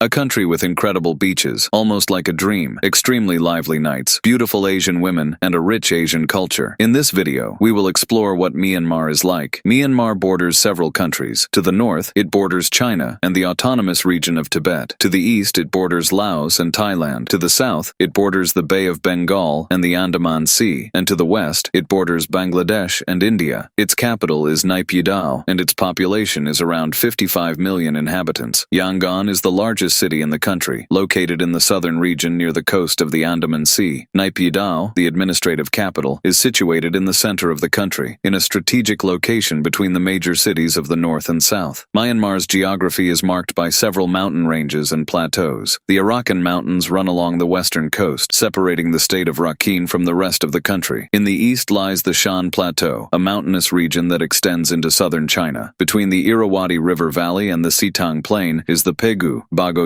A country with incredible beaches, almost like a dream, extremely lively nights, beautiful Asian women, and a rich Asian culture. In this video, we will explore what Myanmar is like. Myanmar borders several countries. To the north, it borders China and the autonomous region of Tibet. To the east, it borders Laos and Thailand. To the south, it borders the Bay of Bengal and the Andaman Sea. And to the west, it borders Bangladesh and India. Its capital is Naypyidaw, and its population is around 55 million inhabitants. Yangon is the largest city in the country, located in the southern region near the coast of the Andaman Sea. Naypyidaw, the administrative capital, is situated in the center of the country, in a strategic location between the major cities of the north and south. Myanmar's geography is marked by several mountain ranges and plateaus. The Arakan Mountains run along the western coast, separating the state of Rakhine from the rest of the country. In the east lies the Shan Plateau, a mountainous region that extends into southern China. Between the Irrawaddy River Valley and the Sitang Plain is the Pegu, Bagoyoma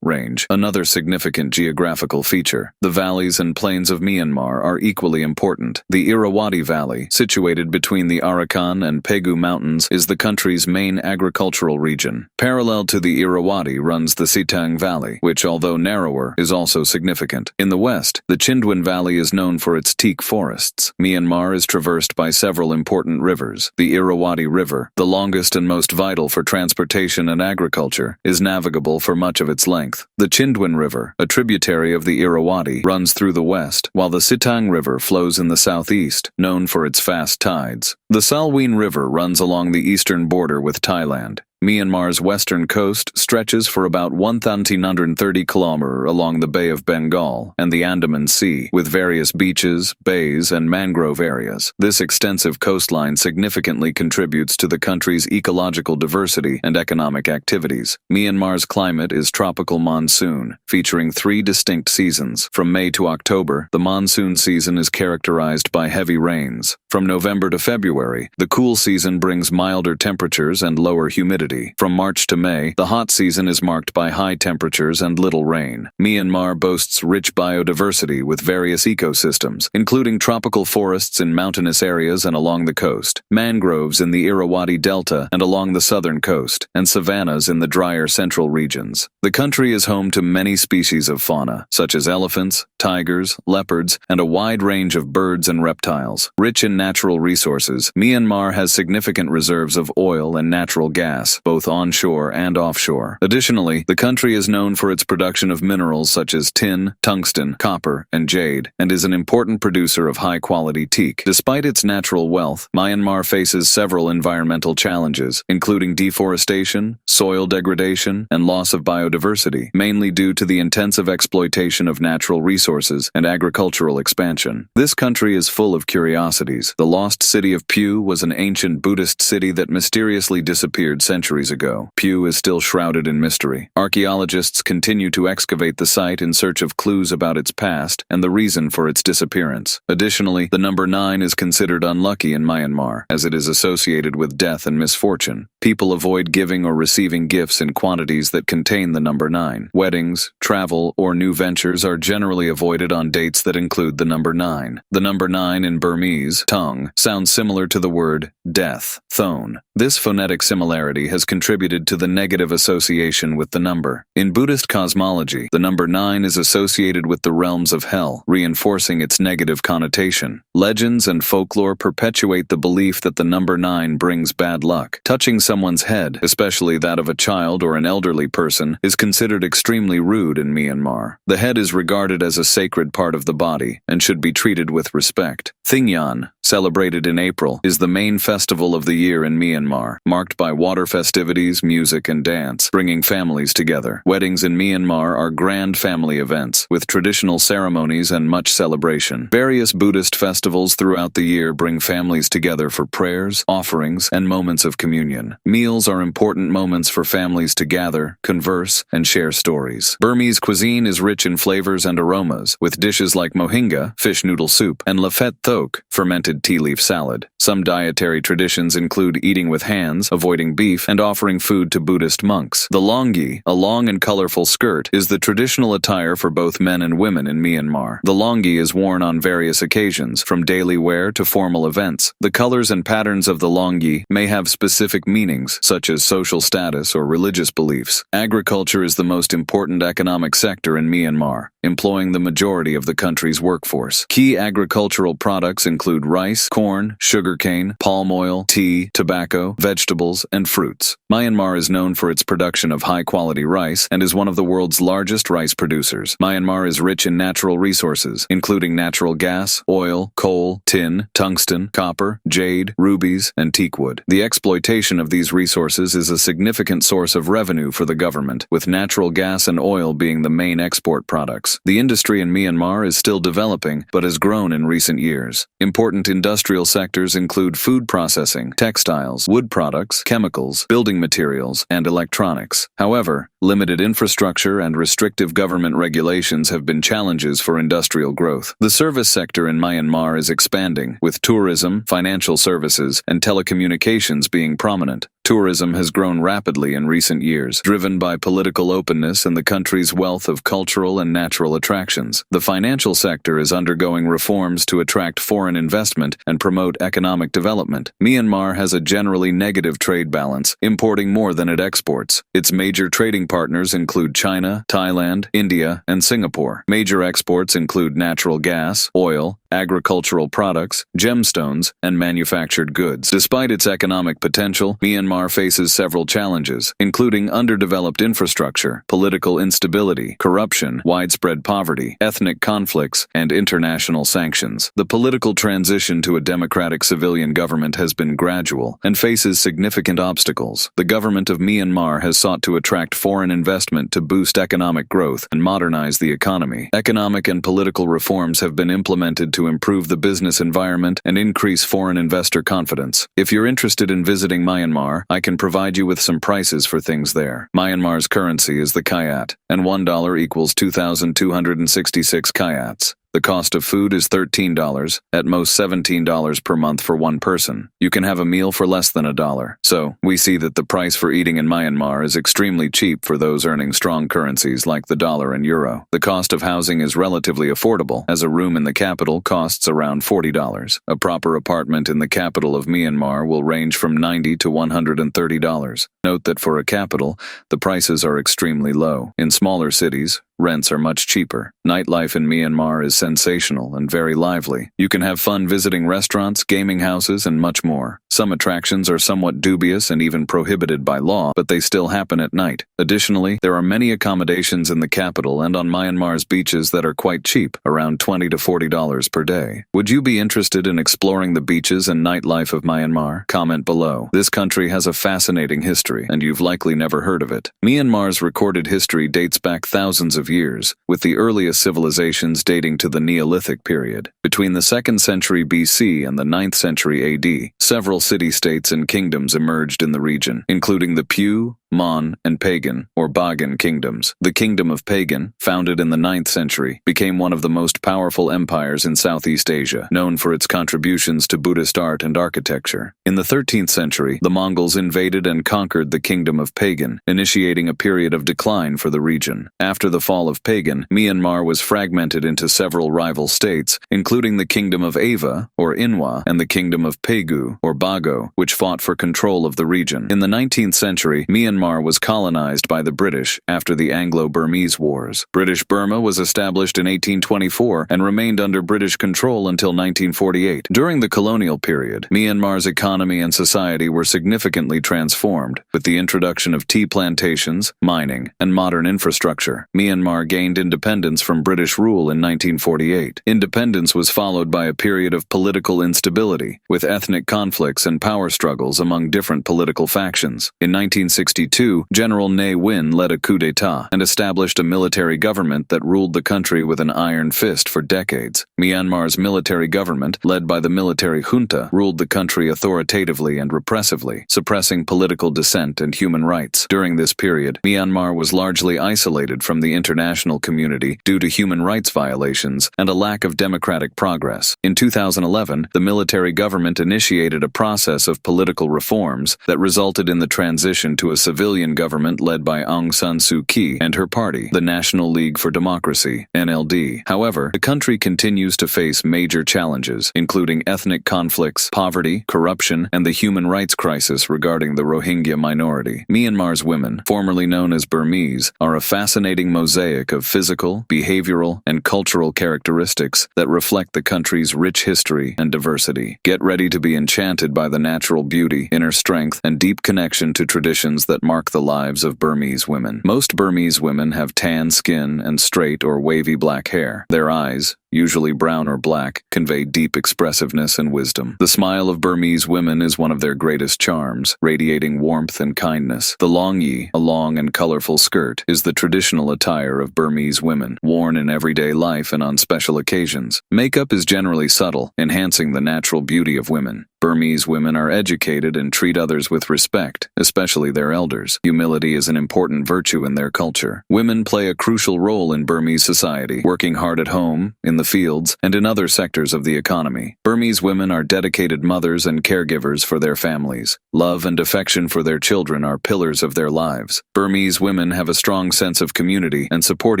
Range, another significant geographical feature. The valleys and plains of Myanmar are equally important. The Irrawaddy Valley, situated between the Arakan and Pegu Mountains, is the country's main agricultural region. Parallel to the Irrawaddy runs the Sitang Valley, which, although narrower, is also significant. In the west, the Chindwan Valley is known for its teak forests. Myanmar is traversed by several important rivers. The Irrawaddy River, the longest and most vital for transportation and agriculture, is navigable for much of its length. The Chindwan River, a tributary of the Irrawaddy, runs through the west, while the Sitang River flows in the southeast, known for its fast tides. The Salween River runs along the eastern border with Thailand. Myanmar's western coast stretches for about 1,930 kilometers along the Bay of Bengal and the Andaman Sea, with various beaches, bays, and mangrove areas. This extensive coastline significantly contributes to the country's ecological diversity and economic activities. Myanmar's climate is tropical monsoon, featuring 3 distinct seasons. From May to October, the monsoon season is characterized by heavy rains. From November to February, the cool season brings milder temperatures and lower humidity. From March to May, the hot season is marked by high temperatures and little rain. Myanmar boasts rich biodiversity with various ecosystems, including tropical forests in mountainous areas and along the coast, mangroves in the Irrawaddy Delta and along the southern coast, and savannas in the drier central regions. The country is home to many species of fauna, such as elephants, tigers, leopards, and a wide range of birds and reptiles. Rich in natural resources, Myanmar has significant reserves of oil and natural gas, both onshore and offshore. Additionally, the country is known for its production of minerals such as tin, tungsten, copper, and jade, and is an important producer of high-quality teak. Despite its natural wealth, Myanmar faces several environmental challenges, including deforestation, soil degradation, and loss of biodiversity, mainly due to the intensive exploitation of natural resources and agricultural expansion. This country is full of curiosities. The lost city of Pyu was an ancient Buddhist city that mysteriously disappeared centuries ago. Pyu is still shrouded in mystery. Archaeologists continue to excavate the site in search of clues about its past and the reason for its disappearance. Additionally, the number 9 is considered unlucky in Myanmar, as it is associated with death and misfortune. People avoid giving or receiving gifts in quantities that contain the number 9. Weddings, travel, or new ventures are generally avoided on dates that include the number 9. The number 9 in Burmese tongue sounds similar to the word death, thone. This phonetic similarity has contributed to the negative association with the number. In Buddhist cosmology, the number 9 is associated with the realms of hell, reinforcing its negative connotation. Legends and folklore perpetuate the belief that the number 9 brings bad luck. Touching someone's head, especially that of a child or an elderly person, is considered extremely rude in Myanmar. The head is regarded as a sacred part of the body and should be treated with respect. Thingyan, celebrated in April, is the main festival of the year in Myanmar, marked by water festivities, music, and dance, bringing families together. Weddings in Myanmar are grand family events, with traditional ceremonies and much celebration. Various Buddhist festivals throughout the year bring families together for prayers, offerings, and moments of communion. Meals are important moments for families to gather, converse, and share stories. Burmese cuisine is rich in flavors and aromas, with dishes like mohinga, fish noodle soup, and lafet thok, fermented tea leaf salad. Some dietary traditions include eating with hands, avoiding beef, and and offering food to Buddhist monks. The longi, a long and colorful skirt, is the traditional attire for both men and women in Myanmar. The longi is worn on various occasions, from daily wear to formal events. The colors and patterns of the longi may have specific meanings, such as social status or religious beliefs. Agriculture is the most important economic sector in Myanmar, employing the majority of the country's workforce. Key agricultural products include rice, corn, sugarcane, palm oil, tea, tobacco, vegetables, and fruits. Myanmar is known for its production of high-quality rice and is one of the world's largest rice producers. Myanmar is rich in natural resources, including natural gas, oil, coal, tin, tungsten, copper, jade, rubies, and teakwood. The exploitation of these resources is a significant source of revenue for the government, with natural gas and oil being the main export products. The industry in Myanmar is still developing, but has grown in recent years. Important industrial sectors include food processing, textiles, wood products, chemicals, building materials, and electronics. However, limited infrastructure and restrictive government regulations have been challenges for industrial growth. The service sector in Myanmar is expanding, with tourism, financial services, and telecommunications being prominent. Tourism has grown rapidly in recent years, driven by political openness and the country's wealth of cultural and natural attractions. The financial sector is undergoing reforms to attract foreign investment and promote economic development. Myanmar has a generally negative trade balance, importing more than it exports. Its major trading partners include China, Thailand, India, and Singapore. Major exports include natural gas, oil, agricultural products, gemstones, and manufactured goods. Despite its economic potential, Myanmar faces several challenges, including underdeveloped infrastructure, political instability, corruption, widespread poverty, ethnic conflicts, and international sanctions. The political transition to a democratic civilian government has been gradual and faces significant obstacles. The government of Myanmar has sought to attract foreign investment to boost economic growth and modernize the economy. Economic and political reforms have been implemented to improve the business environment and increase foreign investor confidence. If you're interested in visiting Myanmar, I can provide you with some prices for things there. Myanmar's currency is the kyat, and $1 equals 2,266 kyats. The cost of food is $13, at most $17 per month for one person. You can have a meal for less than $1. So, we see that the price for eating in Myanmar is extremely cheap for those earning strong currencies like the dollar and euro. The cost of housing is relatively affordable, as a room in the capital costs around $40. A proper apartment in the capital of Myanmar will range from $90 to $130. Note that for a capital, the prices are extremely low. In smaller cities, rents are much cheaper. Nightlife in Myanmar is sensational and very lively. You can have fun visiting restaurants, gaming houses, and much more. Some attractions are somewhat dubious and even prohibited by law, but they still happen at night. Additionally, there are many accommodations in the capital and on Myanmar's beaches that are quite cheap, around $20 to $40 per day. Would you be interested in exploring the beaches and nightlife of Myanmar? Comment below. This country has a fascinating history, and you've likely never heard of it. Myanmar's recorded history dates back thousands of years, with the earliest civilizations dating to the Neolithic period. Between the 2nd century BC and the 9th century AD, several city-states and kingdoms emerged in the region, including the Pyu, Mon, and Pagan, or Bagan kingdoms. The Kingdom of Pagan, founded in the 9th century, became one of the most powerful empires in Southeast Asia, known for its contributions to Buddhist art and architecture. In the 13th century, the Mongols invaded and conquered the Kingdom of Pagan, initiating a period of decline for the region. After the fall of Pagan, Myanmar was fragmented into several rival states, including the Kingdom of Ava, or Inwa, and the Kingdom of Pegu, or Bago, which fought for control of the region. In the 19th century, Myanmar was colonized by the British after the Anglo-Burmese Wars. British Burma was established in 1824 and remained under British control until 1948. During the colonial period, Myanmar's economy and society were significantly transformed. With the introduction of tea plantations, mining, and modern infrastructure, Myanmar gained independence from British rule in 1948. Independence was followed by a period of political instability, with ethnic conflicts and power struggles among different political factions. In 1962, 1992, General Ne Win led a coup d'état and established a military government that ruled the country with an iron fist for decades. Myanmar's military government, led by the military junta, ruled the country authoritatively and repressively, suppressing political dissent and human rights. During this period, Myanmar was largely isolated from the international community due to human rights violations and a lack of democratic progress. In 2011, the military government initiated a process of political reforms that resulted in the transition to a civilian government led by Aung San Suu Kyi and her party, the National League for Democracy (NLD). However, the country continues to face major challenges, including ethnic conflicts, poverty, corruption, and the human rights crisis regarding the Rohingya minority. Myanmar's women, formerly known as Burmese, are a fascinating mosaic of physical, behavioral, and cultural characteristics that reflect the country's rich history and diversity. Get ready to be enchanted by the natural beauty, inner strength, and deep connection to traditions that mark the lives of Burmese women. Most Burmese women have tan skin and straight or wavy black hair. Their eyes, usually brown or black, convey deep expressiveness and wisdom. The smile of Burmese women is one of their greatest charms, radiating warmth and kindness. The longyi, a long and colorful skirt, is the traditional attire of Burmese women, worn in everyday life and on special occasions. Makeup is generally subtle, enhancing the natural beauty of women. Burmese women are educated and treat others with respect, especially their elders. Humility is an important virtue in their culture. Women play a crucial role in Burmese society, working hard at home, in the fields, and in other sectors of the economy. Burmese women are dedicated mothers and caregivers for their families. Love and affection for their children are pillars of their lives. Burmese women have a strong sense of community and support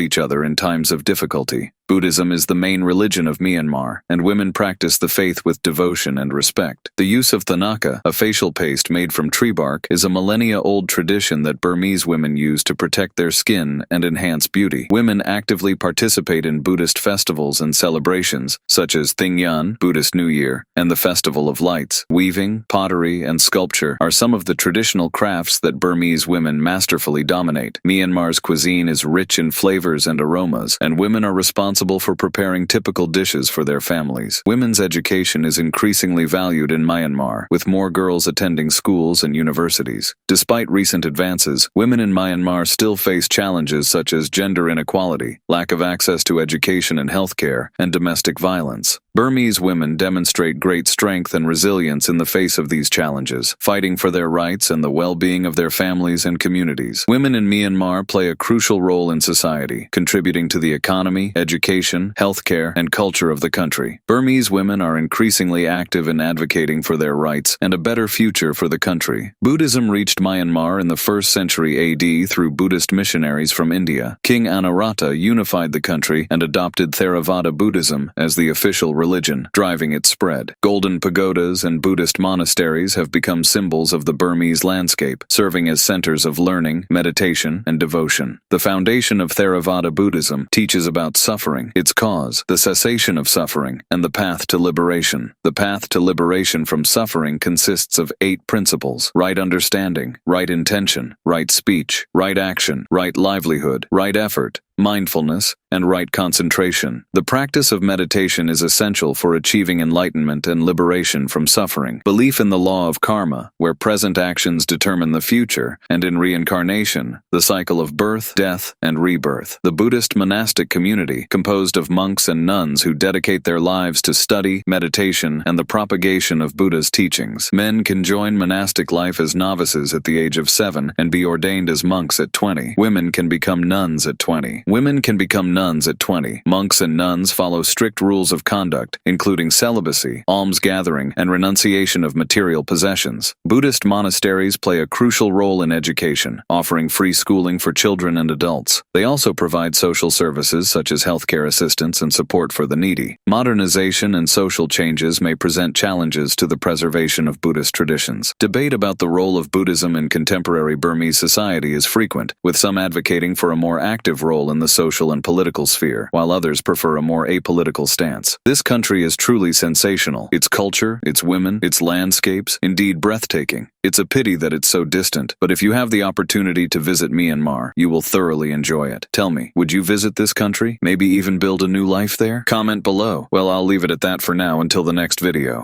each other in times of difficulty. Buddhism is the main religion of Myanmar, and women practice the faith with devotion and respect. The use of thanaka, a facial paste made from tree bark, is a millennia-old tradition that Burmese women use to protect their skin and enhance beauty. Women actively participate in Buddhist festivals and celebrations, such as Thingyan, Buddhist New Year, and the Festival of Lights. Weaving, pottery, and sculpture are some of the traditional crafts that Burmese women masterfully dominate. Myanmar's cuisine is rich in flavors and aromas, and women are responsible for preparing typical dishes for their families. Women's education is increasingly valued in Myanmar, with more girls attending schools and universities. Despite recent advances, women in Myanmar still face challenges such as gender inequality, lack of access to education and healthcare, and domestic violence. Burmese women demonstrate great strength and resilience in the face of these challenges, fighting for their rights and the well-being of their families and communities. Women in Myanmar play a crucial role in society, contributing to the economy, education, healthcare, and culture of the country. Burmese women are increasingly active in advocating for their rights and a better future for the country. Buddhism reached Myanmar in the 1st century AD through Buddhist missionaries from India. King Anawrahta unified the country and adopted Theravada Buddhism as the official religion, driving its spread. Golden pagodas and Buddhist monasteries have become symbols of the Burmese landscape, serving as centers of learning, meditation, and devotion. The foundation of Theravada Buddhism teaches about suffering, its cause, the cessation of suffering, and the path to liberation. The path to liberation from suffering consists of 8 principles: right understanding, right intention, right speech, right action, right livelihood, right effort, mindfulness, and right concentration. The practice of meditation is essential for achieving enlightenment and liberation from suffering. Belief in the law of karma, where present actions determine the future, and in reincarnation, the cycle of birth, death, and rebirth. The Buddhist monastic community, composed of monks and nuns who dedicate their lives to study, meditation, and the propagation of Buddha's teachings. Men can join monastic life as novices at the age of 7 and be ordained as monks at 20. Women can become nuns at 20. Women can become nuns at 20. Monks and nuns follow strict rules of conduct, including celibacy, alms-gathering, and renunciation of material possessions. Buddhist monasteries play a crucial role in education, offering free schooling for children and adults. They also provide social services such as healthcare assistance and support for the needy. Modernization and social changes may present challenges to the preservation of Buddhist traditions. Debate about the role of Buddhism in contemporary Burmese society is frequent, with some advocating for a more active role in the social and political sphere, while others prefer a more apolitical stance. This country is truly sensational. Its culture, its women, its landscapes, indeed breathtaking. It's a pity that it's so distant, but if you have the opportunity to visit Myanmar, you will thoroughly enjoy it. Tell me, would you visit this country? Maybe even build a new life there? Comment below. Well, I'll leave it at that for now until the next video.